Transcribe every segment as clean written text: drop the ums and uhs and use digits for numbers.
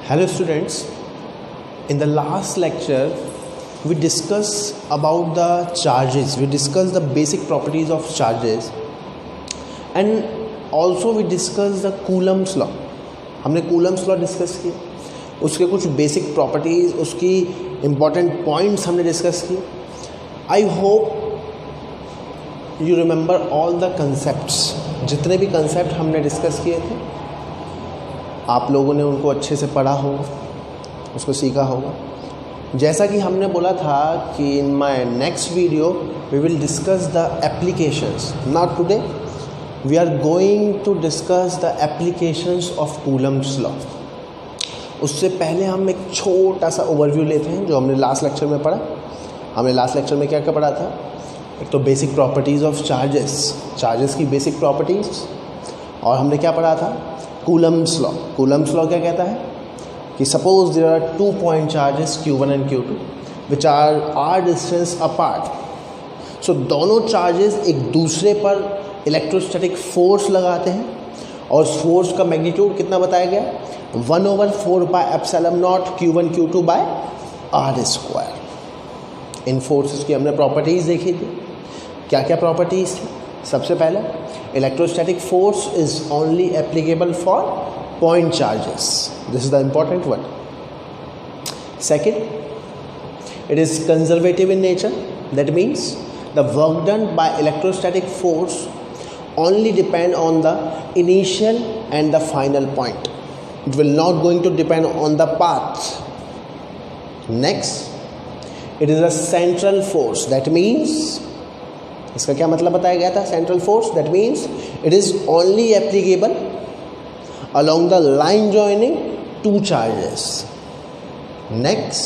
Hello students, in the last lecture we discussed about the charges, we discussed the basic properties of charges and also we discussed the Coulomb's law. हमने Coulomb's law discuss किया, उसके कुछ basic properties, उसकी important points हमने discuss किए. I hope you remember all the concepts. जितने भी concept हमने डिस्कस किए थे आप लोगों ने उनको अच्छे से पढ़ा होगा, उसको सीखा होगा. जैसा कि हमने बोला था कि in my next video we will discuss the applications. Not today, we are going to discuss the applications of Coulomb's law. उससे पहले हम एक छोटा सा ओवरव्यू लेते हैं जो हमने लास्ट लेक्चर में पढ़ा. हमने लास्ट लेक्चर में क्या क्या पढ़ा था? एक तो बेसिक प्रॉपर्टीज़ ऑफ चार्जेस की बेसिक प्रॉपर्टीज़, और हमने क्या पढ़ा था? Coulomb's law. कूलम्स लॉ क्या कहता है कि suppose there are 2 point charges Q1 and Q2 which are distance apart. सो दोनों चार्जेस एक दूसरे पर इलेक्ट्रोस्टैटिक फोर्स लगाते हैं और उस फोर्स का मैग्नीट्यूड कितना बताया गया? 1/4πε0 Q1 Q2 by r². In forces की हमने प्रॉपर्टीज़ देखी थी. क्या क्या प्रॉपर्टीज़ थी? सबसे पहले, electrostatic force is only applicable for point charges. This is the important word. Second, it is conservative in nature. That means the work done by electrostatic force only depend on the initial and the final point. It will not going to depend on the path. Next, it is a central force. That means, इसका क्या मतलब बताया गया था? Central force, that means it is only applicable along the line joining two charges. Next,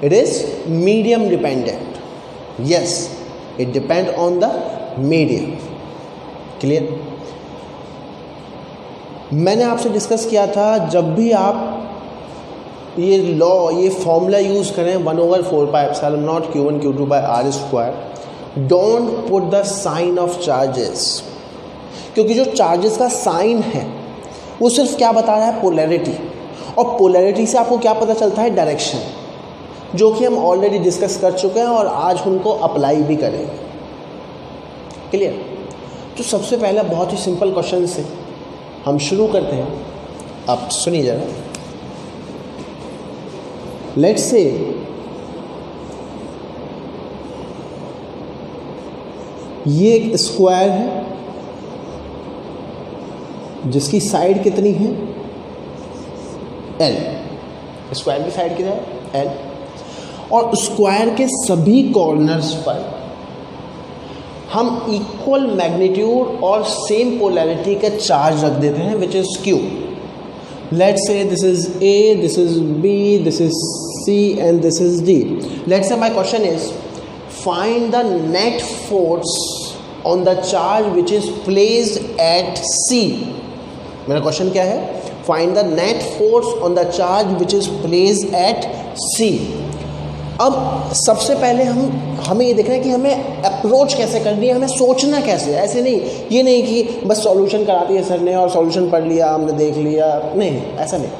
it is medium dependent. Yes, it depends on the medium. Clear? मैंने आपसे discuss किया था जब भी आप ये लॉ, ये फॉर्मूला यूज़ करें 1/4πε0 Q1 Q2 by r², don't put the sign of charges. क्योंकि जो चार्जेस का साइन है वो सिर्फ क्या बता रहा है? पोलैरिटी. और पोलैरिटी से आपको क्या पता चलता है? डायरेक्शन, जो कि हम ऑलरेडी डिस्कस कर चुके हैं और आज उनको अप्लाई भी करेंगे. क्लियर? तो सबसे पहला बहुत ही सिंपल क्वेश्चन से हम शुरू करते हैं. अब सुनिए जरा. लेट्स से ये एक स्क्वायर है जिसकी साइड कितनी है? L. स्क्वायर की साइड कितना है? L. और स्क्वायर के सभी कॉर्नर्स पर हम इक्वल मैग्नीट्यूड और सेम पोलैरिटी का चार्ज रख देते हैं which is Q. Let's say this is A, this is B, this is C and this is D. Let's say my question is find the net force on the charge which is placed at C. मेरा question क्या है? Find the net force on the charge which is placed at C. अब सबसे पहले हमें ये देखना है कि हमें अप्रोच कैसे करनी है, हमें सोचना कैसे. ऐसे नहीं, ये नहीं कि बस सॉल्यूशन करा दिया सर ने और सॉल्यूशन पढ़ लिया, हमने देख लिया. नहीं, ऐसा नहीं.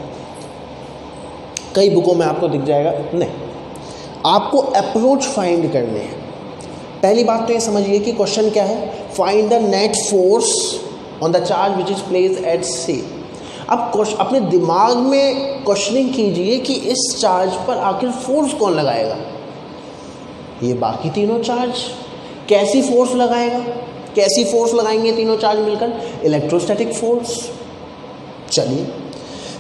कई बुकों में आपको दिख जाएगा. नहीं, आपको अप्रोच फाइंड करने हैं. पहली बात तो ये समझिए कि क्वेश्चन क्या है? Find the net force on the charge which is placed at C. अब अपने दिमाग में क्वेश्चनिंग कीजिए कि इस चार्ज पर आखिर फोर्स कौन लगाएगा? ये बाकी तीनों चार्ज. कैसी फोर्स लगाएगा? कैसी फोर्स लगाएंगे तीनों चार्ज मिलकर? Electrostatic force. चलिए,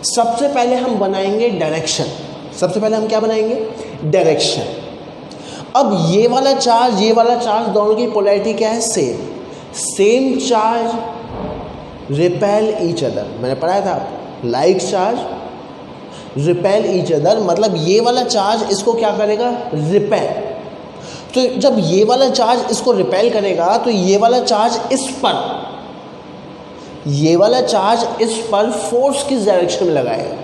सबसे पहले हम बनाएंगे डायरेक्शन. सबसे पहले हम क्या बनाएंगे? डायरेक्शन. अब ये वाला चार्ज दोनों की पोलैरिटी क्या है? Same charge repel each other. मैंने पढ़ाया था आपको, like charge repel each other. मतलब ये वाला चार्ज इसको क्या करेगा? रिपेल. तो जब ये वाला चार्ज इसको रिपेल करेगा तो ये वाला चार्ज इस पर फोर्स किस डायरेक्शन में लगाएगा?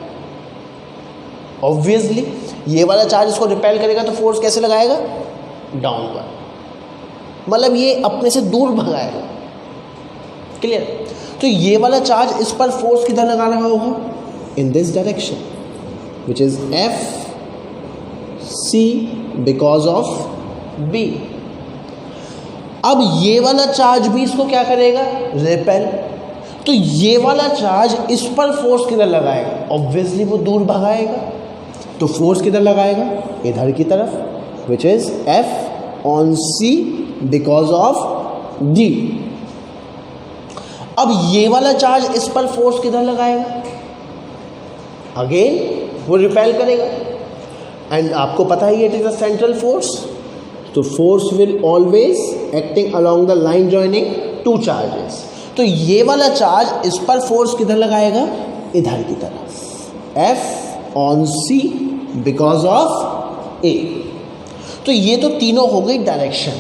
ऑब्वियसली ये वाला चार्ज इसको रिपेल करेगा तो फोर्स कैसे लगाएगा? डाउनवर्ड. मतलब ये अपने से दूर भगाएगा. क्लियर? तो ये वाला चार्ज इस पर फोर्स किधर लगा रहा होगा? In this direction. Which is F C because of B. अब ये वाला चार्ज भी इसको क्या करेगा, रिपेल। तो ये वाला चार्ज इस पर फोर्स किधर लगाएगा, ऑब्वियसली वो दूर भगाएगा। तो फोर्स किधर लगाएगा, इधर की तरफ, which is F on C because of D. अब ये वाला चार्ज इस पर फोर्स किधर लगाएगा, अगेन वो रिपेल करेगा। एंड आपको पता है it is a central force, तो force will always acting along the line joining two charges. तो ये वाला चार्ज इस पर फोर्स किधर लगाएगा, इधर की तरफ, F on C because of A. तो ये तो तीनों हो गई डायरेक्शन।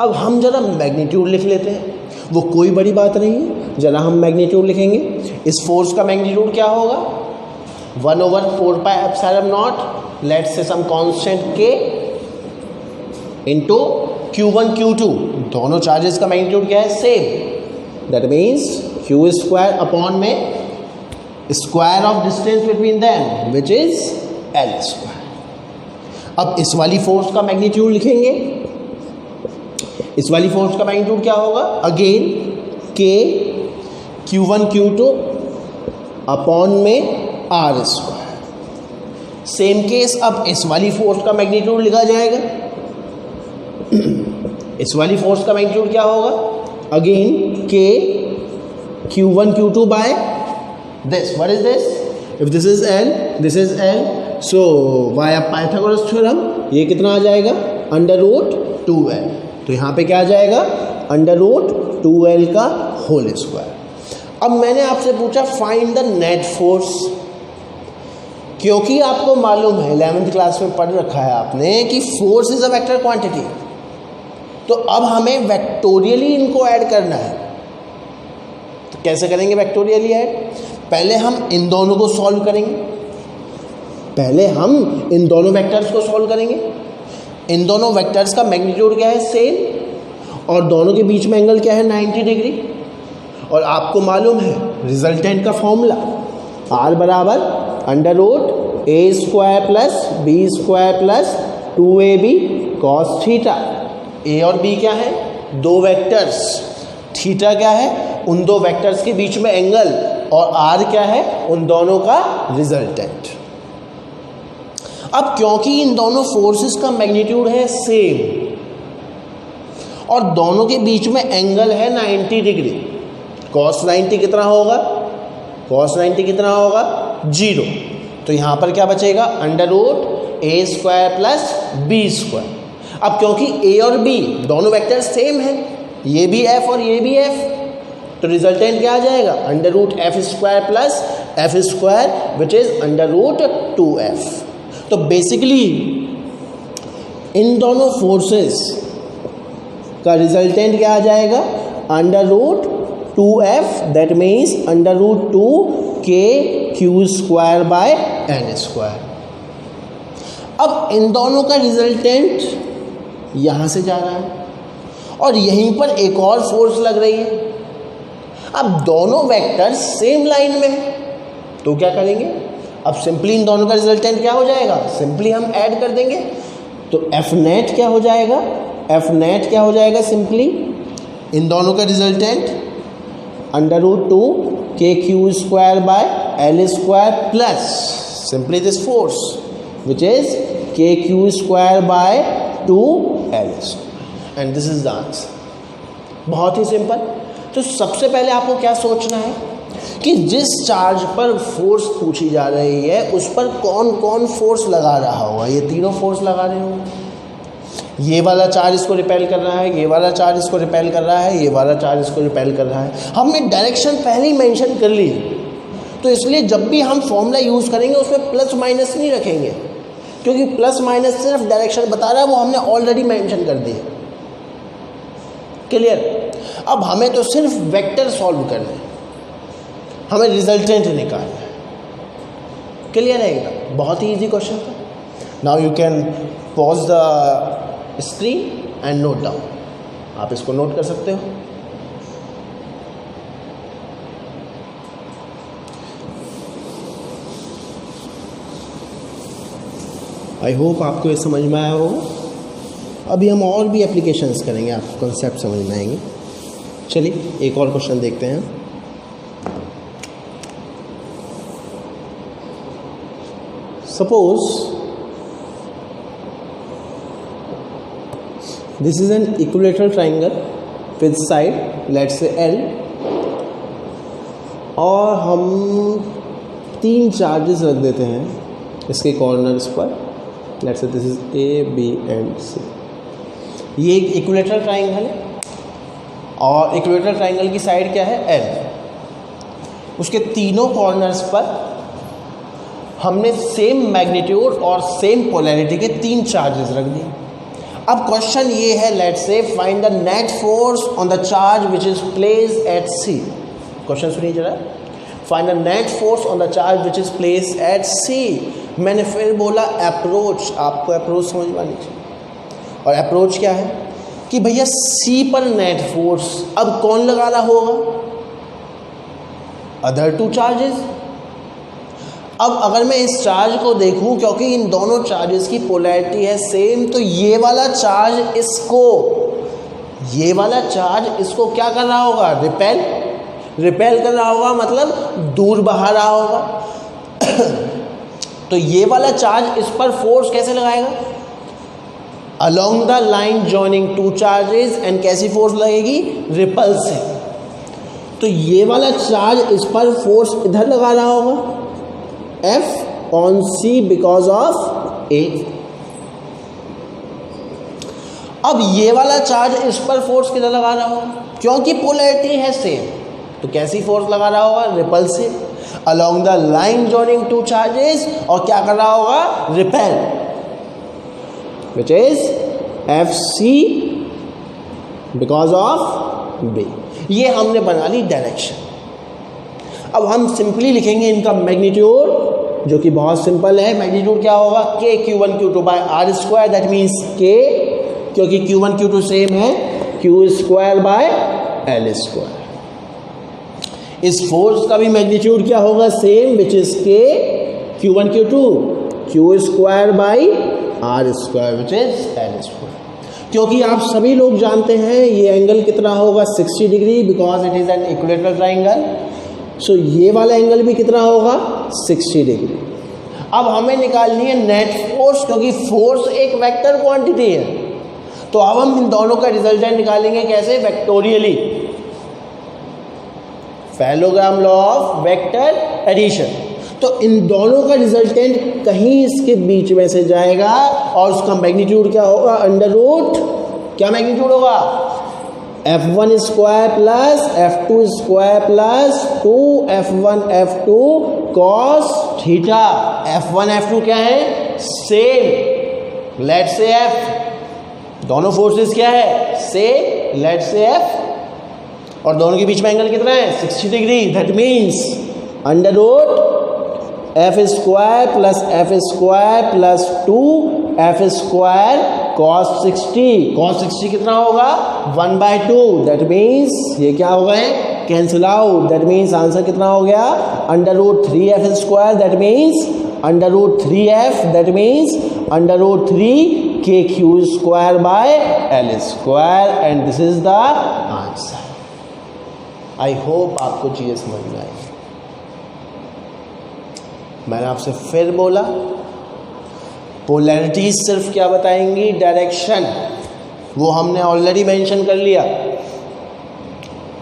अब हम जरा मैग्नीट्यूड लिख लेते हैं, वो कोई बड़ी बात नहीं है। जरा हम मैग्नीट्यूड लिखेंगे। इस फोर्स का मैग्नीट्यूड क्या होगा, 1/4πε0 लेट्स से सम कांस्टेंट के इंटू Q1 Q2, दोनों चार्जेस का मैग्नीट्यूड क्या है, same. That means Q square upon में square of distance between them which is L square. अब इस वाली फोर्स का मैग्नीट्यूड लिखेंगे। इस वाली फोर्स का मैग्नीट्यूड क्या होगा, again K Q1 Q2 upon में R स्क्वायर। सेम केस अब इस वाली फोर्स का मैग्नीट्यूड लिखा जाएगा। इस वाली फोर्स का मैग्नीट्यूड क्या होगा, again K Q1 Q2 by this, what is this, if this is L, this is L, so via Pythagoras theorem ये कितना आ जाएगा, √2L। तो यहाँ पे क्या आ जाएगा, √2L का होल स्क्वायर। अब मैंने आपसे पूछा फाइंड द नेट फोर्स, क्योंकि आपको मालूम है 11th क्लास में पढ़ रखा है आपने कि force is a vector quantity. तो अब हमें वेक्टोरियली इनको ऐड करना है। तो कैसे करेंगे वेक्टोरियली ऐड, पहले हम इन दोनों को सॉल्व करेंगे। पहले हम इन दोनों वेक्टर्स को सॉल्व करेंगे। इन दोनों वेक्टर्स का मैग्नीट्यूड क्या है, सेम, और दोनों के बीच में एंगल क्या है, 90 डिग्री। और आपको मालूम है रिजल्टेंट का फॉर्मूला, R बराबर √a² plus b² plus 2ab cos theta. A और बी क्या है, दो वेक्टर्स, थीटा क्या है, उन दो वेक्टर्स के बीच में एंगल, और आर क्या है, उन दोनों का रिजल्टेंट। अब क्योंकि इन दोनों फोर्सेस का मैग्नीट्यूड है सेम और दोनों के बीच में एंगल है 90 डिग्री, cos 90 कितना होगा, cos 90 कितना होगा, 0। तो यहाँ पर क्या बचेगा, √a² प्लस b²। अब क्योंकि a और b दोनों वेक्टर सेम हैं, ये भी f और ये भी f, तो रिजल्टेंट क्या आ जाएगा, √f² plus f² which is √2f। तो बेसिकली इन दोनों फोर्सेस का रिजल्टेंट क्या आ जाएगा, √2f, that means √2kq² bye n²। अब इन दोनों का रिजल्टेंट यहाँ से जा रहा है और यहीं पर एक और फोर्स लग रही है। अब दोनों वेक्टर सेम लाइन में है, तो क्या करेंगे, अब सिंपली इन दोनों का रिजल्टेंट क्या हो जाएगा, सिंपली हम ऐड कर देंगे। तो एफ नेट क्या हो जाएगा, एफ नेट क्या हो जाएगा, सिंपली इन दोनों का resultant √2kq² by l² plus simply this force which is kq² by 2l, and this is the answer. बहुत ही सिंपल। तो सबसे पहले आपको क्या सोचना है कि जिस चार्ज पर फोर्स पूछी जा रही है उस पर कौन कौन फोर्स लगा रहा होगा, ये तीनों फोर्स लगा रहे होंगे। ये वाला चार्ज इसको रिपेल कर रहा है, ये वाला चार्ज इसको रिपेल कर रहा है, ये वाला चार्ज इसको रिपेल कर रहा है। हमने डायरेक्शन पहले ही मेंशन कर ली, तो इसलिए जब भी हम फॉर्मूला यूज़ करेंगे उसमें प्लस माइनस नहीं रखेंगे, क्योंकि प्लस माइनस सिर्फ डायरेक्शन बता रहा है, वो हमने ऑलरेडी मेंशन कर दिया। क्लियर। अब हमें तो सिर्फ वेक्टर सॉल्व करना है, हमें रिजल्टेंट निकालना है। क्लियर है एकदम, बहुत ही इजी क्वेश्चन था। Now you can pause the screen and note down, आप इसको नोट कर सकते हो। आई होप आपको ये समझ में आया होगा। अभी हम और भी एप्लीकेशंस करेंगे, आपको कॉन्सेप्ट समझ में आएंगे। चलिए एक और क्वेश्चन देखते हैं। Suppose this is an equilateral triangle with side let's say L, और हम 3 चार्जेस रख देते हैं इसके कॉर्नर्स पर। Let's say this is A, B and C। ये एक इक्विलेटरल ट्राइंगल है और इक्विलेटरल ट्राइंगल की साइड क्या है? L। उसके तीनों कॉर्नर्स पर हमने सेम मैग्नीट्यूड और सेम पोलैरिटी के 3 चार्जेस रख दिए। अब क्वेश्चन ये है, let's say find the net force on the charge which is placed at C। Question सुनिए जरा, find the net force on the charge which is placed at C। मैंने फिर बोला अप्रोच, आपको अप्रोच समझ में आनी चाहिए। और अप्रोच क्या है कि भैया C पर नेट फोर्स अब कौन लगा रहा होगा? Other 2 charges. अब अगर मैं इस चार्ज को देखूं, क्योंकि इन दोनों चार्जेस की पोलैरिटी है सेम, तो ये वाला चार्ज इसको क्या कर रहा होगा? रिपेल कर रहा होगा, मतलब दूर बहा रहा होगा। तो ये वाला चार्ज इस पर फोर्स कैसे लगाएगा? Along the line joining 2 charges, and कैसी फोर्स लगेगी? रिपल्सिव। तो ये वाला चार्ज इस पर फोर्स इधर लगा रहा होगा, F on C because of A। अब ये वाला चार्ज इस पर फोर्स किधर लगा रहा होगा? क्योंकि पोलैरिटी है सेम, तो कैसी फोर्स लगा रहा होगा? Repulsive, along the line joining 2 charges, और क्या कर रहा होगा? Repel, which is FC because of B। ये हमने बना ली डायरेक्शन। अब हम सिंपली लिखेंगे इनका मैग्नीट्यूड, जो कि बहुत सिंपल है। मैग्नीट्यूड क्या होगा? K Q1 Q2 by R square, that means K, क्योंकि Q1 Q2 सेम है, Q square by L square. इस फोर्स का भी मैग्नीट्यूड क्या होगा? Same, which is K Q1 Q2 Q square by R square, which is L square. क्योंकि आप सभी लोग जानते हैं ये एंगल कितना होगा? 60 degree, because it is an equilateral triangle. So ये वाला एंगल भी कितना होगा? 60 डिग्री। अब हमें निकालनी है नेट फोर्स, क्योंकि फोर्स एक वेक्टर क्वांटिटी है। तो अब हम इन दोनों का रिजल्टेंट निकालेंगे कैसे? Vectorially, parallelogram law of vector addition. तो इन दोनों का रिजल्टेंट कहीं इसके बीच में से जाएगा, और उसका मैग्नीट्यूड क्या होगा? अंडर रूट, क्या मैग्नीट्यूड होगा? F1 square plus F2 square plus 2F1 F2 cos theta. F1 F2 क्या है? सेम। लेट्स से F, दोनों फोर्सेस क्या है? सेम। लेट्स से F, और दोनों के बीच में एंगल कितना है? 60 degree. That means under root F square plus F square plus 2F square cos 60। Cos 60 कितना होगा? 1/2। दैट मीन्स ये क्या हो गए? Cancel out. That means answer कितना हो गया? Under root 3F square, that means under root 3F, that means under root 3KQ square by L square, and this is the answer. I hope आपको चीजें समझ में आई। मैंने आपसे फिर बोला, पोलैरिटीज सिर्फ क्या बताएंगी? डायरेक्शन। वो हमने ऑलरेडी मेंशन कर लिया।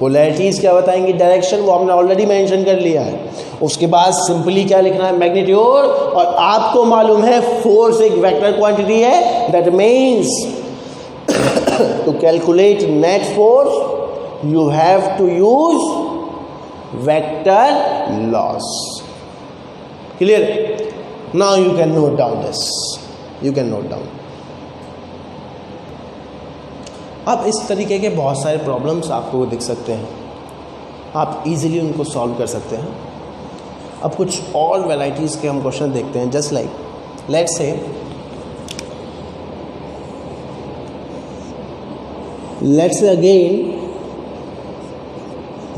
पोलैरिटीज क्या बताएंगी? डायरेक्शन। वो हमने ऑलरेडी मेंशन कर लिया है। उसके बाद सिंपली क्या लिखना है? मैग्नीट्यूड। और आपको मालूम है फोर्स एक वेक्टर क्वांटिटी है, that means to calculate net force you have to use vector laws. Clear? Now you can note down this. You can note down. अब इस तरीके के बहुत सारे प्रॉब्लम्स आपको दिख सकते हैं, आप इजीली उनको सॉल्व कर सकते हैं। अब कुछ और वैराइटीज़ के हम क्वेश्चन देखते हैं। Just like let's say again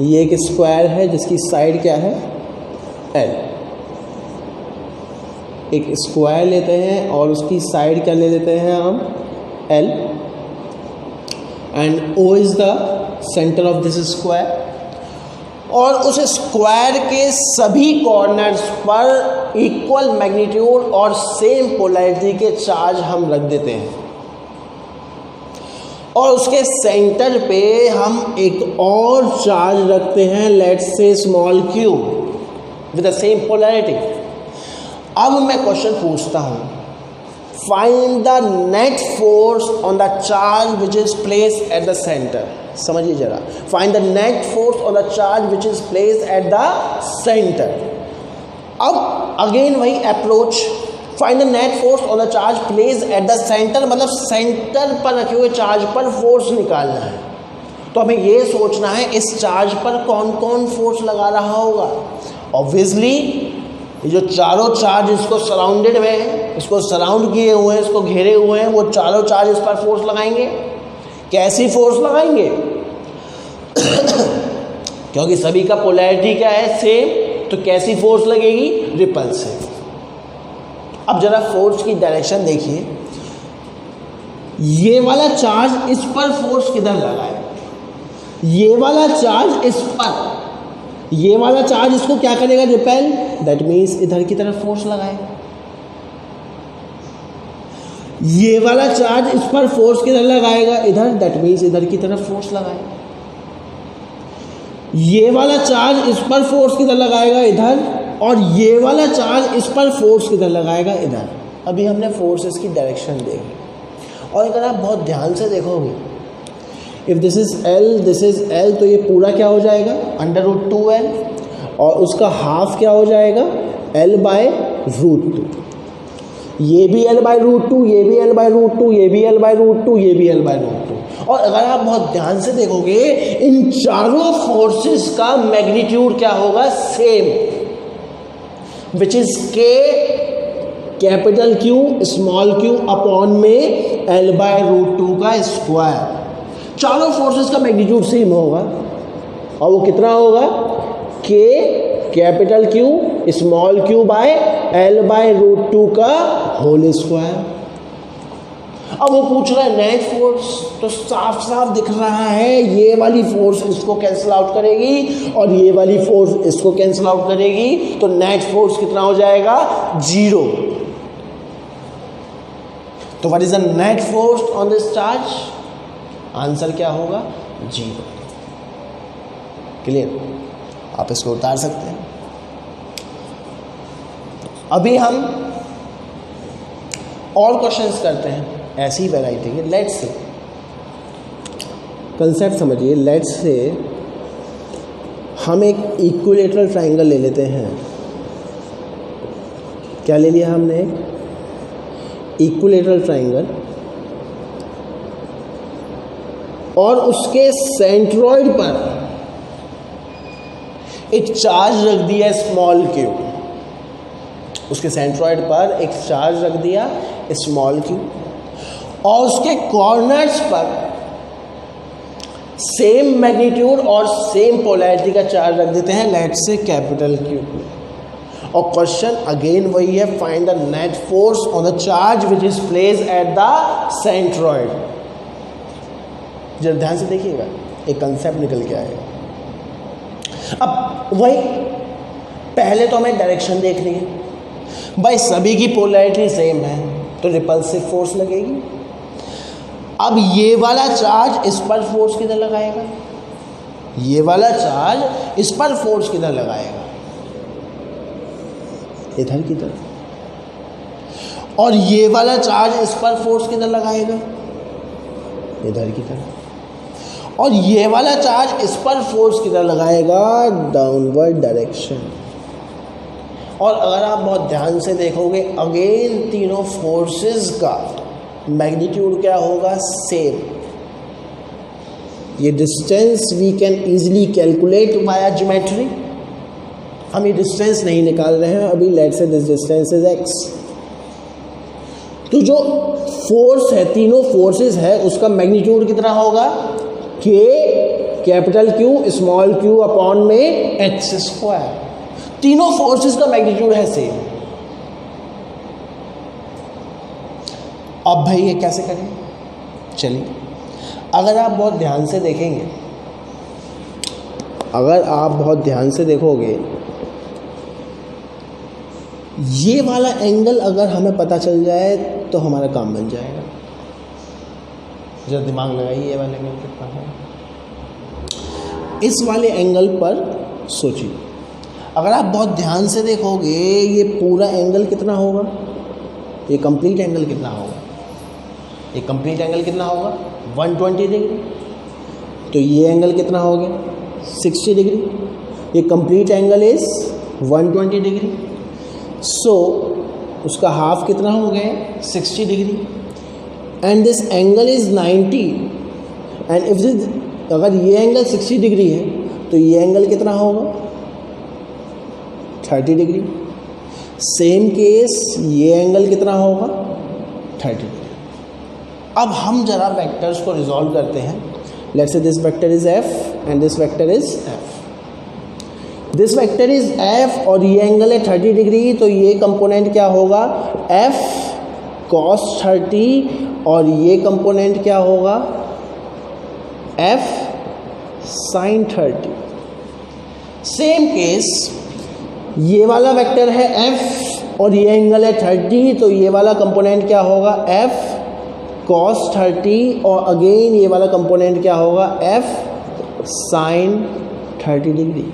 ये एक स्क्वायर है जिसकी साइड क्या है? L। एक स्क्वायर लेते हैं और उसकी साइड क्या ले लेते हैं हम, L, and O is the centre of this square, और उस स्क्वायर के सभी कॉर्नर्स पर इक्वल मैग्नीट्यूड और सेम पोलैरिटी के चार्ज हम रख देते हैं, और उसके सेंटर पे हम एक और चार्ज रखते हैं, let's say small q with the same polarity. अब मैं क्वेश्चन पूछता हूं, find the net force on the charge which is placed at the centre. समझिए जरा, find the net force on the charge which is placed at the centre. अब again वही approach, find the net force on the charge placed at the centre, मतलब centre पर रखे हुए charge पर force निकालना है। तो हमें ये सोचना है इस चार्ज पर कौन कौन फोर्स लगा रहा होगा। ऑब्वियसली ये जो चारों चार्ज इसको सराउंडेड में है, इसको सराउंड किए हुए हैं, इसको घेरे हुए हैं, वो चारों चार्ज इस पर फोर्स लगाएंगे। कैसी फोर्स लगाएंगे? क्योंकि सभी का पोलैरिटी क्या है, सेम, तो कैसी फोर्स लगेगी, रिपल्सिव। अब जरा फोर्स की डायरेक्शन देखिए, ये वाला चार्ज इस पर फोर्स किधर लगा है, ये वाला चार्ज इस पर, ये वाला चार्ज इसको क्या करेगा, रिपेल, दैट मीन्स इधर की तरफ फोर्स लगाएगा। ये वाला चार्ज इस पर फोर्स किधर लगाएगा, इधर, दैट मीन्स इधर की तरफ फोर्स लगाएगा। ये वाला चार्ज इस पर फोर्स किधर लगाएगा, इधर, और ये वाला चार्ज इस पर फोर्स किधर लगाएगा, इधर। अभी हमने फोर्सेस की डायरेक्शन देखी, और अगर आप बहुत ध्यान से देखोगे, इफ दिस इज L, तो ये पूरा क्या हो जाएगा, √2L, और उसका हाफ क्या हो जाएगा, L/√2। ये भी L/√2, ये भी L/√2, ये भी L/√2, ये भी L/√2। और अगर आप बहुत ध्यान से देखोगे, इन चारों फोर्सेस का मैग्नीट्यूड क्या होगा, same, which is capital Q small q upon में L/√2 का स्क्वायर। चारों फोर्सेस का मैग्नीट्यूड सेम होगा, और वो कितना होगा, K capital Q small q by L/√2 का होल स्क्वायर। अब वो पूछ रहा है नेट फोर्स, तो साफ साफ दिख रहा है ये वाली फोर्स इसको कैंसिल आउट करेगी और ये वाली फोर्स इसको कैंसिल आउट करेगी, तो नेट फोर्स कितना हो जाएगा, 0। तो what is the net force on this charge, answer क्या होगा, 0। क्लियर, आप इसको उतार सकते हैं। अभी हम और क्वेश्चंस करते हैं ऐसी वैरायटी के। लेट्स से, कंसेप्ट समझिए, लेट्स से हम एक इक्विलेटरल ट्रायंगल ले लेते हैं। क्या ले लिया हमने, इक्विलेटरल ट्रायंगल, और उसके सेंट्रॉइड पर एक चार्ज रख दिया स्मॉल q, उसके सेंट्रॉइड पर एक चार्ज रख दिया स्मॉल q, और उसके कॉर्नर्स पर सेम मैग्नीट्यूड और सेम पोलैरिटी का चार्ज रख देते हैं, लेट्स से कैपिटल Q। और क्वेश्चन अगेन वही है, find the net force on the charge which is placed at the centroid. जरा ध्यान से देखिएगा, एक कंसेप्ट निकल के आएगा। अब वही, पहले तो हमें डायरेक्शन देखनी है, भाई सभी की पोलैरिटी सेम है तो रिपल्सिव फोर्स लगेगी। अब ये वाला चार्ज इस पर फोर्स किधर लगाएगा, ये वाला चार्ज इस पर फोर्स किधर लगाएगा, इधर की तरफ। और ये वाला चार्ज इस पर फोर्स किधर लगाएगा, इधर की तरफ। और ये वाला चार्ज इस पर फोर्स किधर लगाएगा, डाउनवर्ड डायरेक्शन। और अगर आप बहुत ध्यान से देखोगे, अगेन तीनों फोर्सेस का मैग्नीट्यूड क्या होगा, सेम। ये distance we can easily calculate via geometry. हम ये डिस्टेंस नहीं निकाल रहे हैं अभी, let's say this distance is x। तो जो फोर्स है, तीनों फोर्सेस है, उसका मैग्नीट्यूड कितना होगा, k capital Q small q upon में h स्क्वायर। तीनों फोर्सेस का मैग्नीट्यूड है सेम। अब भाई ये कैसे करें? चलिए, अगर आप बहुत ध्यान से देखेंगे, अगर आप बहुत ध्यान से देखोगे, ये वाला एंगल अगर हमें पता चल जाए तो हमारा काम बन जाएगा। जरा दिमाग लगाइए, ये वाला एंगल कितना है? इस वाले एंगल पर सोचिए, अगर आप बहुत ध्यान से देखोगे ये पूरा एंगल कितना होगा? ये कंप्लीट एंगल कितना होगा? ये कंप्लीट एंगल कितना होगा? 120 डिग्री। तो ये एंगल कितना हो गया? 60 डिग्री। ये कंप्लीट एंगल इज 120 डिग्री। सो उसका हाफ कितना हो गया? 60 degree. And this angle is 90। And if this, अगर ये एंगल 60 डिग्री है तो ये एंगल कितना होगा? 30 डिग्री। सेम केस, ये एंगल कितना होगा? 30 डिग्री। अब हम जरा वेक्टर्स को रिजॉल्व करते हैं। Let's say this vector is f and this vector is f। This vector is f और ये एंगल है 30 डिग्री, तो ये कंपोनेंट क्या होगा? f cos 30 और ये कंपोनेंट क्या होगा? f sin 30। सेम केस, ये वाला वेक्टर है f और ये एंगल है 30, तो ये वाला कंपोनेंट क्या होगा? f cos 30 और अगेन ये वाला कंपोनेंट क्या होगा? f sin 30 degree.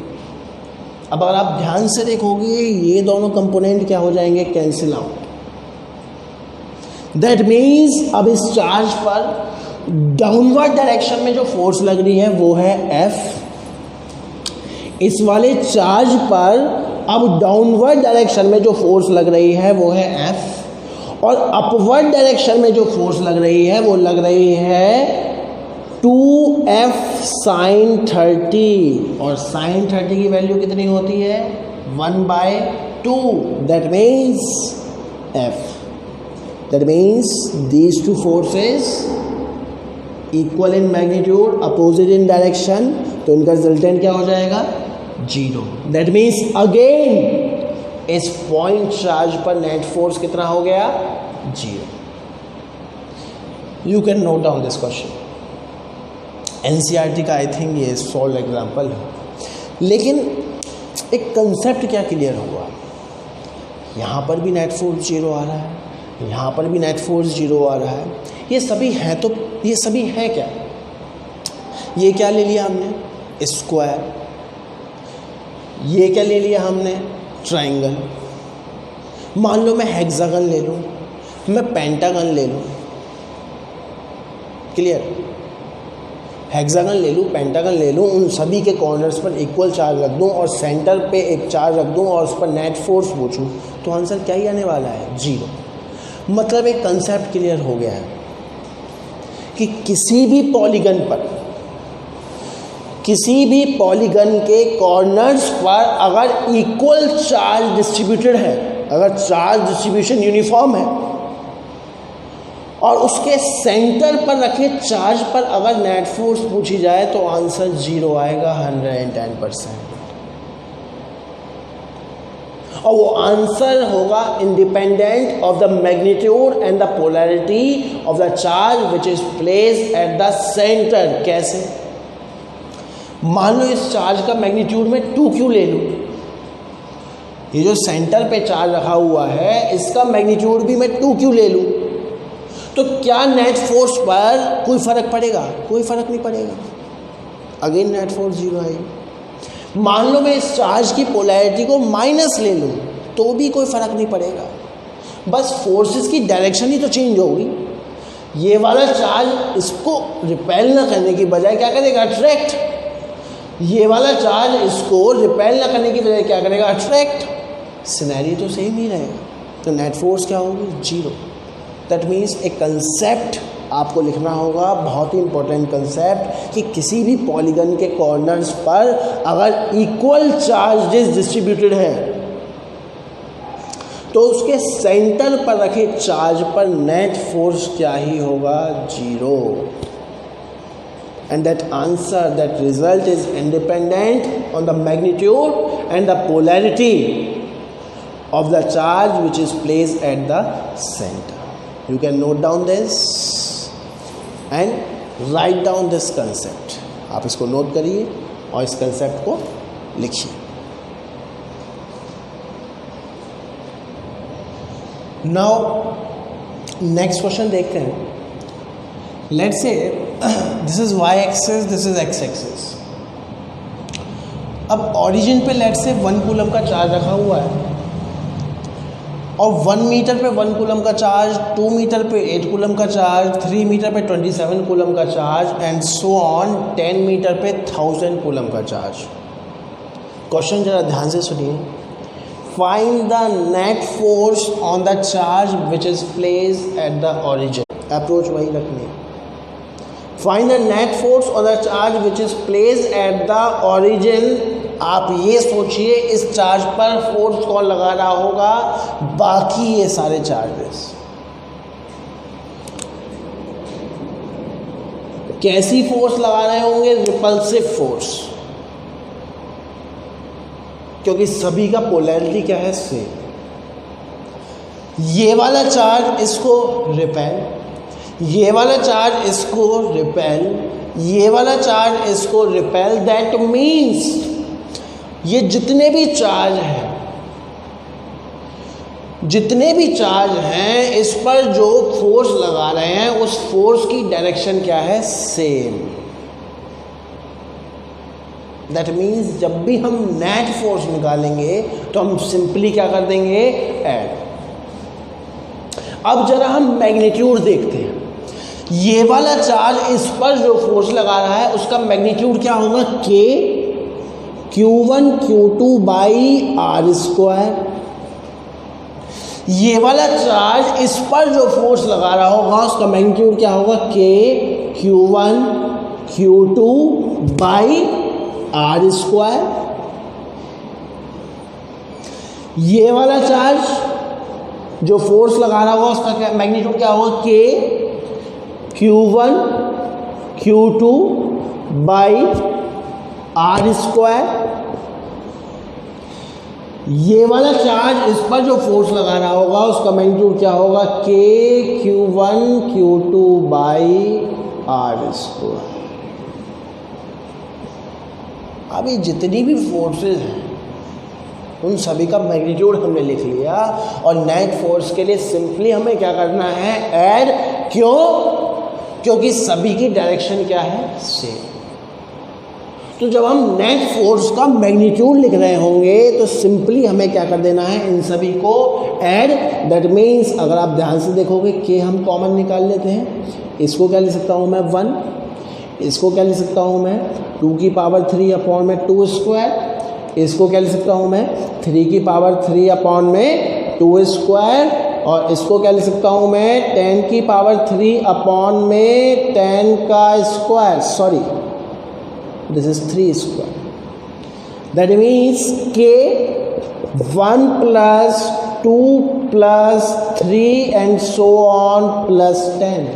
अब अगर आप ध्यान से देखोगे ये दोनों कंपोनेंट क्या हो जाएंगे? Cancel out. दैट मीन्स अब इस चार्ज पर डाउनवर्ड डायरेक्शन में जो फोर्स लग रही है वो है f। इस वाले चार्ज पर अब डाउनवर्ड डायरेक्शन में जो फोर्स लग रही है वो है f, और अपवर्ड डायरेक्शन में जो फोर्स लग रही है वो लग रही है 2f sin 30। और sin 30 की वैल्यू कितनी होती है? 1/2। That means f। That means these two forces equal in magnitude, opposite in direction, तो इनका रिजल्टेंट क्या हो जाएगा? 0। दैट मीन्स अगेन इस पॉइंट चार्ज पर नेट फोर्स कितना हो गया? 0। You can note down this question. NCERT का आई थिंक ये सॉल्व एग्जाम्पल है, लेकिन एक कंसेप्ट क्या क्लियर हुआ? यहाँ पर भी नेट फोर्स 0 आ रहा है, यहाँ पर भी नेट फोर्स 0 आ रहा है। ये सभी हैं, तो ये सभी हैं क्या? ये क्या ले लिया हमने? स्क्वायर। ये क्या ले लिया हमने? ट्रायंगल। मान लो मैं हेक्सागन ले लूँ, मैं पेंटागन ले लूँ, क्लियर? हेक्सागन ले लूँ, पेंटागन ले लूँ, उन सभी के कॉर्नर्स पर इक्वल चार्ज रख दूँ और सेंटर पे एक चार्ज रख दूँ और उस पर नेट फोर्स पूछूँ, तो आंसर क्या ही आने वाला है? 0। मतलब एक कंसेप्ट क्लियर हो गया है कि किसी भी पॉलीगन के कॉर्नर्स पर अगर इक्वल चार्ज डिस्ट्रीब्यूटेड है, अगर चार्ज डिस्ट्रीब्यूशन यूनिफॉर्म है और उसके सेंटर पर रखे चार्ज पर अगर नेट फोर्स पूछी जाए तो आंसर 0 आएगा 110%। और वो आंसर होगा independent of the magnitude and the polarity of the charge which is placed at the centre. कैसे? मान लो इस चार्ज का मैग्नीट्यूड में 2q ले लूँ, ये जो सेंटर पे चार्ज रखा हुआ है इसका मैग्नीट्यूड भी मैं 2q ले लूँ, तो क्या नेट फोर्स पर कोई फ़र्क पड़ेगा? कोई फ़र्क नहीं पड़ेगा। अगेन नेट फोर्स 0 आएगी। मान लो मैं इस चार्ज की पोलैरिटी को माइनस ले लूँ तो भी कोई फ़र्क नहीं पड़ेगा, बस फोर्सेस की डायरेक्शन ही तो चेंज होगी। ये वाला चार्ज इसको रिपेल ना करने की बजाय क्या करेगा? अट्रैक्ट। ये वाला चार्ज इसको रिपेल ना करने की बजाय क्या करेगा? अट्रैक्ट। सिनेरियो तो सेम ही रहेगा, तो नेट फोर्स क्या होगी? 0। दैट मीन्स एक कंसेप्ट आपको लिखना होगा, बहुत ही इंपॉर्टेंट कंसेप्ट, कि किसी भी पॉलीगन के कॉर्नर्स पर अगर इक्वल चार्जेस डिस्ट्रीब्यूटेड है तो उसके सेंटर पर रखे चार्ज पर नेट फोर्स क्या ही होगा? 0। And that answer, that result is independent on the magnitude and the polarity of the charge which is placed at the center. You can note down this and write down this concept. आप इसको note करिए और इस concept को लिखिए. Now next question देखते हैं. Let's say this is y axis, this is x axis. अब ऑरिजिन पे लेट्स से 1 कूलम का चार्ज रखा हुआ है और 1 मीटर पे 1 कूलम का चार्ज, 2 मीटर पे 8 कूलम का चार्ज, 3 मीटर पे 27 कूलम का charge and so on 10 metre पे 1000 कूलम का चार्ज. क्वेश्चन जरा ध्यान से सुनिए. Find the net force on the charge which is placed at the origin. Approach वही रखनी है. Find the net force on the charge which is placed at the origin. आप ये सोचिए इस चार्ज पर फोर्स कौन लगा रहा होगा, बाकी ये सारे चार्जेस. कैसी फोर्स लगा रहे होंगे? रिपल्सिव फोर्स, क्योंकि सभी का पोलैरिटी क्या है? सेम. ये वाला चार्ज इसको रिपेल, ये वाला चार्ज इसको रिपेल, ये वाला चार्ज इसको रिपेल. दैट मीन्स ये जितने भी चार्ज हैं इस पर जो फोर्स लगा रहे हैं उस फोर्स की डायरेक्शन क्या है? सेम. दैट मीन्स जब भी हम नेट फोर्स निकालेंगे तो हम सिंपली क्या कर देंगे? ऐड. अब जरा हम मैग्नीट्यूड देखते हैं. ये वाला चार्ज इस पर जो फोर्स लगा रहा है उसका मैग्नीट्यूड क्या होगा? K Q1 Q2 by R square. ये वाला चार्ज इस पर जो फोर्स लगा रहा होगा उसका मैग्नीट्यूड क्या होगा? K Q1 Q2 by R square. ये वाला चार्ज जो फोर्स लगा रहा होगा उसका मैग्नीट्यूड क्या होगा? K Q1 Q2 by R square. ये वाला चार्ज इस पर जो फोर्स लगा रहा होगा उसका मैग्नीट्यूड क्या होगा? K Q1 Q2 by R square. अभी जितनी भी फोर्सेस हैं उन सभी का मैग्नीट्यूड हमने लिख लिया और नेट फोर्स के लिए सिंपली हमें क्या करना है? ऐड. क्यों? क्योंकि सभी की डायरेक्शन क्या है? सेम. तो जब हम नेट फोर्स का मैग्नीट्यूड लिख रहे होंगे तो सिंपली हमें क्या कर देना है? इन सभी को ऐड. दैट मीन्स अगर आप ध्यान से देखोगे कि हम कॉमन निकाल लेते हैं. इसको क्या लिख सकता हूँ मैं? 1. इसको क्या लिख सकता हूँ मैं? 2 की पावर 3 अपॉन में 2 स्क्वायर. इसको क्या लिख सकता हूँ मैं? 3 की पावर 3 अपॉन में 2 स्क्वायर. और इसको क्या लिख सकता हूँ मैं? 10 की पावर 3 अपॉन में 10 का square. Sorry, this is 3 square. That means K 1 plus 2 plus 3 and so on plus 10.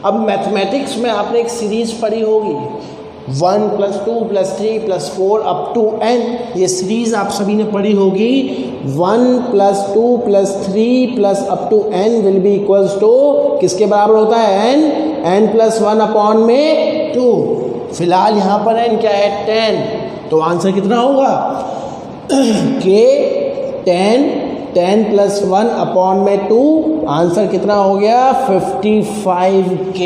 अब मैथमेटिक्स में आपने एक सीरीज पढ़ी होगी 1 plus 2 plus 3 plus 4 up to n. ये सीरीज आप सभी ने पढ़ी होगी. 1 plus 2 plus 3 plus up to n will be equals to किसके बराबर होता है? n plus 1 अपॉन में 2. फिलहाल यहाँ पर n क्या है? 10. तो आंसर कितना होगा? K 10 plus 1 अपॉन में 2. आंसर कितना हो गया? 55K.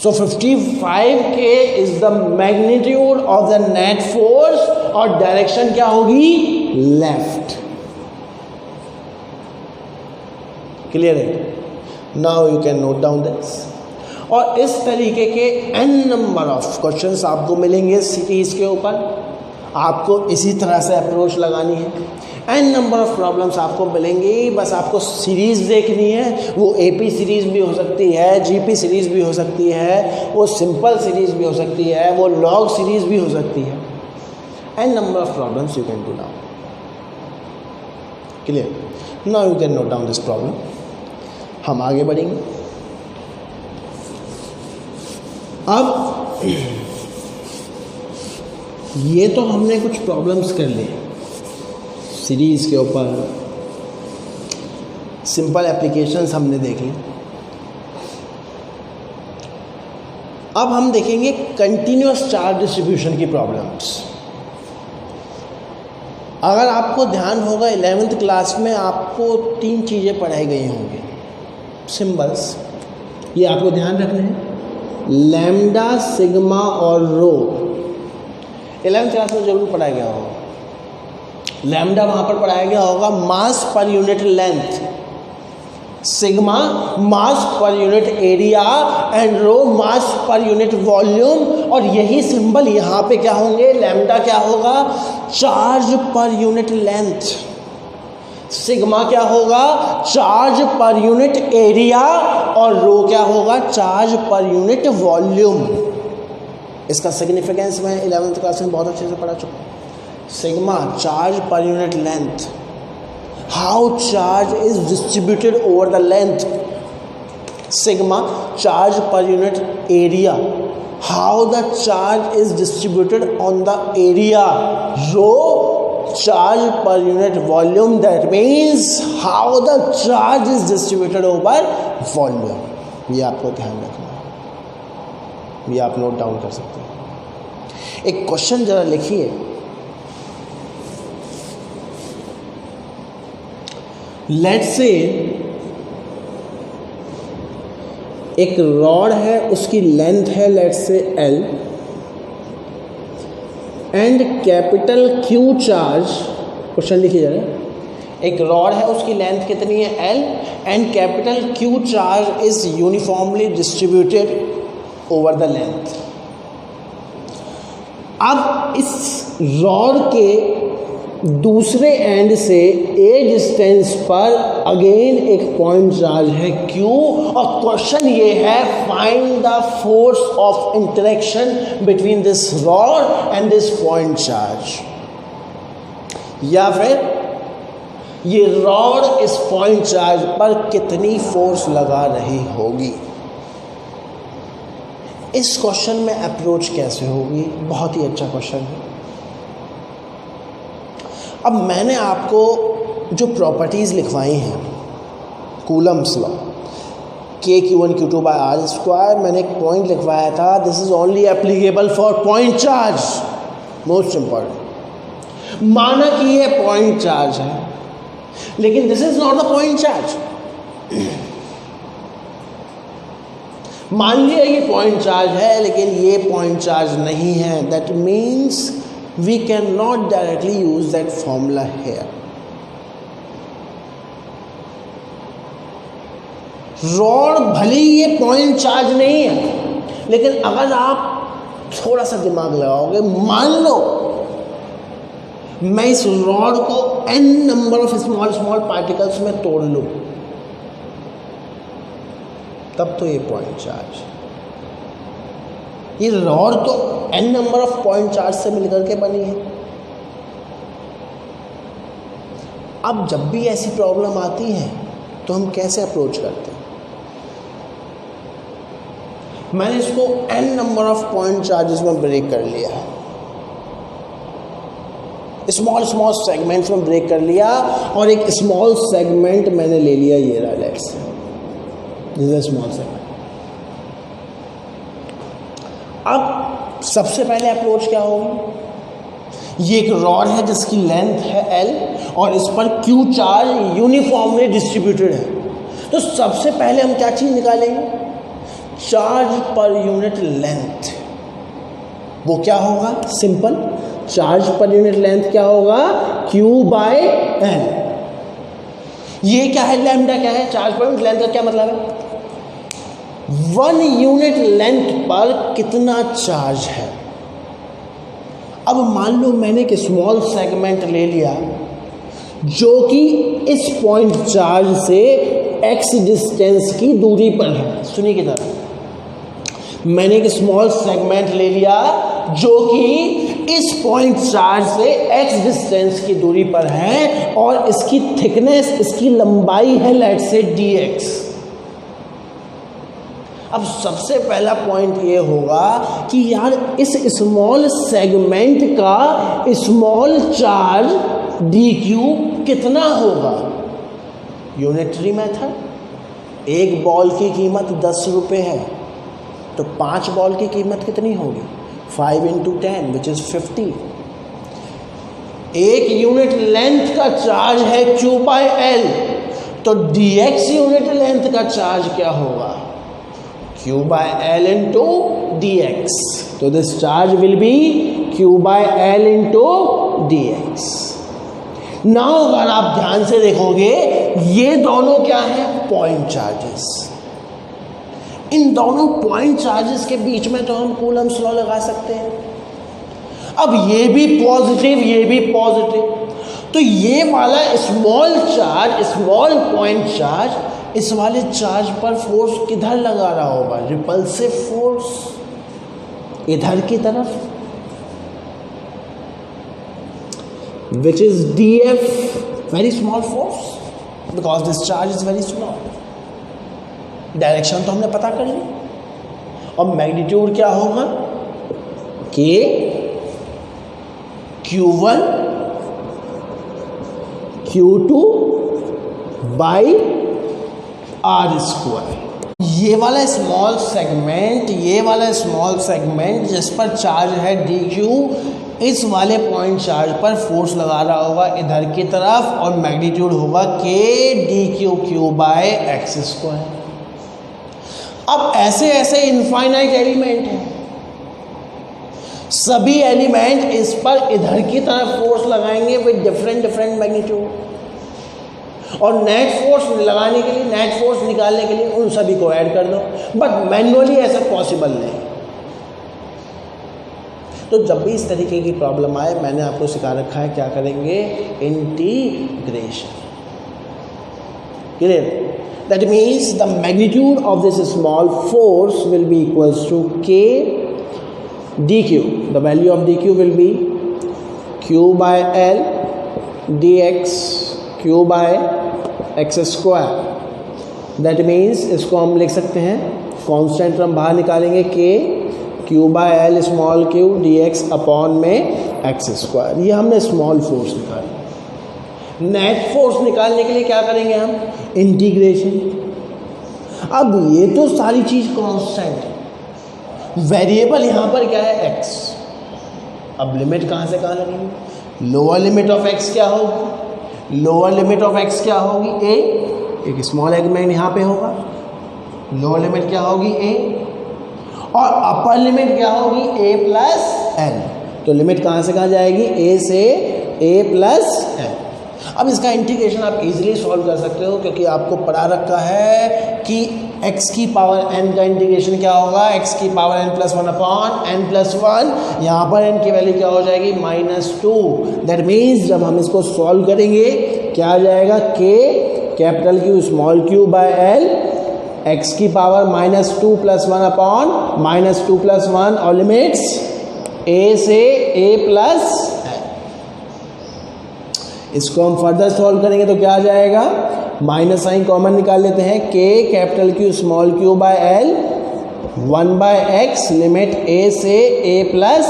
So 55K is the magnitude of the net force और डायरेक्शन क्या होगी? लेफ्ट. क्लियर है? Now you can note down this. और इस तरीके के n नंबर ऑफ क्वेश्चंस आपको मिलेंगे सीरीज के ऊपर. आपको इसी तरह से अप्रोच लगानी है. n नंबर ऑफ प्रॉब्लम्स आपको मिलेंगी. बस आपको सीरीज देखनी है. वो AP सीरीज भी हो सकती है, GP सीरीज भी हो सकती है, वो सिंपल सीरीज भी हो सकती है, वो लॉग सीरीज भी हो सकती है. n number of problems you can do now. Clear? Now you can note down this problem. हम आगे बढ़ेंगे. अब ये तो हमने कुछ प्रॉब्लम्स कर लिए सीरीज़ के ऊपर. सिंपल एप्लीकेशंस हमने देख ली। अब हम देखेंगे कंटिन्यूअस चार्ज डिस्ट्रीब्यूशन की प्रॉब्लम्स। अगर आपको ध्यान होगा 11th क्लास में आपको 3 चीज़ें पढ़ाई गई होंगी, सिंबल्स, ये आपको ध्यान रखने हैं, लैम्डा, सिग्मा और रो। 11th क्लास में जरूर पढ़ाया गया होगा। लैम्डा वहाँ पर पढ़ाया गया होगा मास per unit length, sigma mass per unit area and rho mass per unit volume. और यही सिंबल यहाँ पे क्या होंगे, लैम्डा क्या होगा, charge per unit length, sigma क्या होगा, चार्ज पर यूनिट एरिया और रो क्या होगा, चार्ज पर यूनिट वॉल्यूम। इसका सिग्निफिकेंस मैं 11th क्लास में बहुत अच्छे से पढ़ा चुका हूँ। Sigma charge per unit length, how charge is distributed over the length. Sigma charge per unit area, how the charge is distributed on the area. Rho charge per unit volume, that means how the charge is distributed over volume. ये आपको ध्यान रखना है, ये आप note down कर सकते हैं। एक क्वेश्चन जरा लिखिए, लेट्स से एक रॉड है, उसकी लेंथ है let's say L and capital Q charge, question लिखिए जरा, एक रॉड है उसकी लेंथ कितनी है L and capital Q charge is uniformly distributed over the length. अब इस रॉड के दूसरे एंड से ए डिस्टेंस पर अगेन एक पॉइंट चार्ज है Q, और क्वेश्चन ये है find the force of interaction between this rod and this point charge. या फिर ये रॉड इस पॉइंट चार्ज पर कितनी फोर्स लगा रही होगी। इस क्वेश्चन में अप्रोच कैसे होगी, बहुत ही अच्छा क्वेश्चन है। अब मैंने आपको जो प्रॉपर्टीज़ लिखवाई हैं, Coulomb's law, K(Q1 Q2 by R square, मैंने एक पॉइंट लिखवाया था, this is only applicable for point charge, most important. माना कि ये पॉइंट चार्ज है, लेकिन this is not the point charge. मान लिया ये पॉइंट चार्ज है, लेकिन ये पॉइंट चार्ज नहीं है, that means we cannot directly use that formula here. Rod भले ही ये पॉइंट चार्ज नहीं है, लेकिन अगर आप थोड़ा सा दिमाग लगाओगे, मान लो मैं इस रॉड को n number of small small particles में तोड़ लूं, तब तो ये पॉइंट चार्ज, ये रॉड तो n number of point charge से मिलकर के बनी है। अब जब भी ऐसी प्रॉब्लम आती है तो हम कैसे अप्रोच करते हैं। मैंने इसको n number of point charges में ब्रेक कर लिया, स्मॉल स्मॉल सेगमेंट्स में ब्रेक कर लिया, और एक स्मॉल सेगमेंट मैंने ले लिया, ये रहा, let's this is small segment. अब सबसे पहले अप्रोच क्या होगी, ये एक रॉड है जिसकी लेंथ है L और इस पर Q चार्ज यूनिफॉर्मली डिस्ट्रीब्यूटेड है। तो सबसे पहले हम क्या चीज़ निकालेंगे, चार्ज पर यूनिट लेंथ। वो क्या होगा, simple, charge per unit length क्या होगा, Q बाय L। ये क्या है, लैम्डा क्या है, चार्ज पर यूनिट लेंथ का क्या मतलब है, 1 यूनिट लेंथ पर कितना चार्ज है। अब मान लो मैंने एक स्मॉल सेगमेंट ले लिया जो कि इस पॉइंट चार्ज से x डिस्टेंस की दूरी पर है। सुनिए किधर, मैंने एक स्मॉल सेगमेंट ले लिया जो कि इस पॉइंट चार्ज से x डिस्टेंस की दूरी पर है, और इसकी थिकनेस, इसकी लंबाई है लेट्स से dx। अब सबसे पहला पॉइंट ये होगा कि यार इस स्मॉल सेगमेंट का स्मॉल चार्ज dq कितना होगा। यूनिटरी मेथड, एक बॉल की कीमत 10 रुपये है तो 5 बॉल की कीमत कितनी होगी? 5 × 10 विच इज़ 50। एक यूनिट लेंथ का चार्ज है Q/L, तो dx यूनिट लेंथ का चार्ज क्या होगा? Q/L into dx। तो this charge will be Q/L into dx। Now अगर आप ध्यान से देखोगे ये दोनों क्या है? Point charges. इन दोनों पॉइंट चार्जेस के बीच में तो हम कूलम्ब्स लॉ लगा सकते हैं। अब ये भी पॉजिटिव, ये भी पॉजिटिव, तो ये वाला small charge, small point charge, इस वाले चार्ज पर फोर्स किधर लगा रहा होगा? रिपल्सिव फोर्स इधर की तरफ, which is dF, very small force because this charge is very small। Direction तो हमने पता कर ली, और मैग्नीट्यूड क्या होगा? K Q1 Q2 by R²। ये वाला स्मॉल सेगमेंट, ये वाला स्मॉल सेगमेंट जिस पर चार्ज है dq, इस वाले पॉइंट चार्ज पर फोर्स लगा रहा होगा इधर की तरफ, और मैग्नीट्यूड होगा k dq/x²। अब ऐसे ऐसे इनफाइनाइट एलिमेंट हैं, सभी एलिमेंट इस पर इधर की तरफ फोर्स लगाएंगे विद डिफरेंट मैग्नीट्यूड, और नेट फोर्स लगाने के लिए, नेट फोर्स निकालने के लिए उन सभी को ऐड कर दो, बट मैन्युअली ऐसा पॉसिबल नहीं। तो जब भी इस तरीके की प्रॉब्लम आए, मैंने आपको सिखा रखा है क्या करेंगे? Integration. Clear? That means the magnitude of this small force will be equals to k dq। The value of dq will be Q/L dx Q/x²। That means इसको हम लिख सकते हैं, कांस्टेंट हम बाहर निकालेंगे k Q/L small q dx upon में x²। ये हमने स्मॉल फोर्स निकाली। नेट फोर्स निकालने के लिए क्या करेंगे हम? इंटीग्रेशन। अब ये तो सारी चीज कांस्टेंट है, वेरिएबल यहाँ पर क्या है? x। अब लिमिट कहाँ से कहाँ लगेगी? लोअर लिमिट ऑफ x क्या होगी? लोअर लिमिट ऑफ x क्या होगी? a। एक स्मॉल एलिमेंट यहाँ पे होगा, लोअर लिमिट क्या होगी? a, और अपर लिमिट क्या होगी? a+n। तो लिमिट कहाँ से कहाँ जाएगी? a से a+n। अब इसका इंटीग्रेशन आप इजीली सॉल्व कर सकते हो, क्योंकि आपको पढ़ा रखा है कि x⁴n का इंटीग्रेशन क्या होगा? x⁴n + 1 upon n+1। यहाँ पर n की वैल्यू क्या हो जाएगी? -2। दैट मीन्स जब हम इसको सॉल्व करेंगे क्या आ जाएगा? k capital Q small q/L x⁻² -2 + 1 upon -2 + 1, और लिमिट्स a से a+n। इसको हम फर्दर सॉल्व करेंगे तो क्या आ जाएगा? माइनस साइन कॉमन निकाल लेते हैं, k capital Q small q/L 1/x limit a से a+l।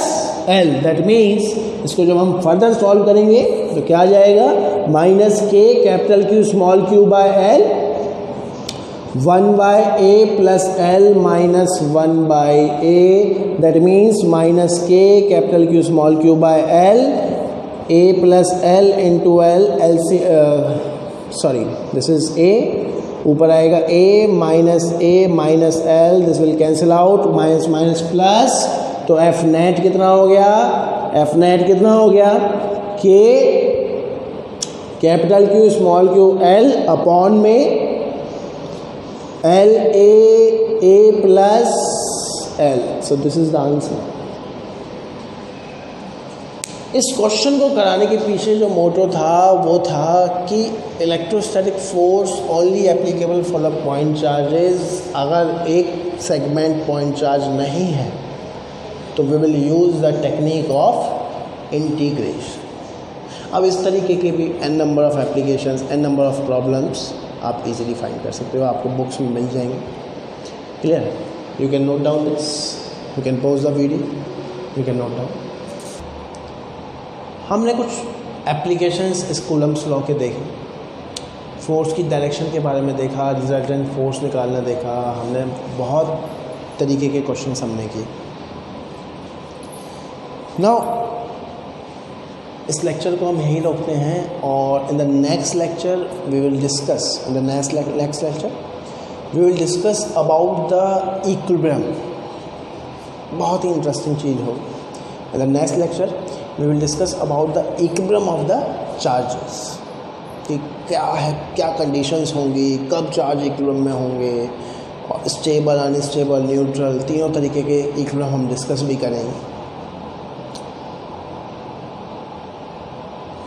दैट मीन्स इसको जब हम फर्दर सॉल्व करेंगे तो क्या आ जाएगा? -k capital Q small q/L 1/a+l minus 1/a। That means -k capital Q small q/L a+l into l, this is a, ऊपर आएगा a minus l, this will cancel out, minus minus plus, तो f net कितना हो गया? f net कितना हो गया? k capital Q small q l upon में l a+l। So this is the answer. इस क्वेश्चन को कराने के पीछे जो मोटो था वो था कि electrostatic force only applicable for the point charges. अगर एक सेगमेंट पॉइंट चार्ज नहीं है तो we will use the technique of integration. अब इस तरीके के भी n number of applications, n number of problems आप इजीली फाइंड कर सकते हो, आपको बुक्स में मिल जाएंगे। Clear? You can note down this, you can pause the video, you can note down. हमने कुछ एप्लीकेशंस इस कूलम्ब्स लॉ के देखे। फोर्स की डायरेक्शन के बारे में देखा, रिजल्टेंट फोर्स निकालना देखा, हमने बहुत तरीके के क्वेश्चन हमने किए। नाउ इस लेक्चर को हम यहीं रोकते हैं और in the next lecture we will discuss about the equilibrium. बहुत ही इंटरेस्टिंग चीज़ होगी। In the next lecture we will discuss about the equilibrium of the charges, कि क्या है, क्या कंडीशंस होंगी, कब चार्ज इक्विलिब्रियम में होंगे, और स्टेबल, अनस्टेबल, न्यूट्रल, तीनों तरीके के इक्विलिब्रियम हम डिस्कस भी करेंगे।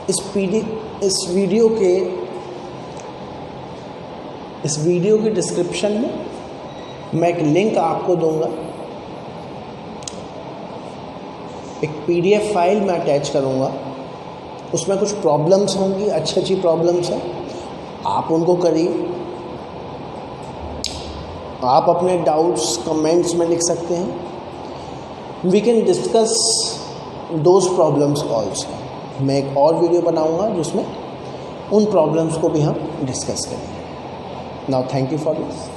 इस वीडियो के डिस्क्रिप्शन में मैं एक लिंक आपको दूंगा, एक PDF फाइल मैं अटैच करूंगा, उसमें कुछ प्रॉब्लम्स होंगी, अच्छी प्रॉब्लम्स हैं, आप उनको करिए। आप अपने डाउट्स कमेंट्स में लिख सकते हैं। We can discuss those problems also. मैं एक और वीडियो बनाऊंगा जिसमें उन प्रॉब्लम्स को भी हम डिस्कस करेंगे। Now thank you for this.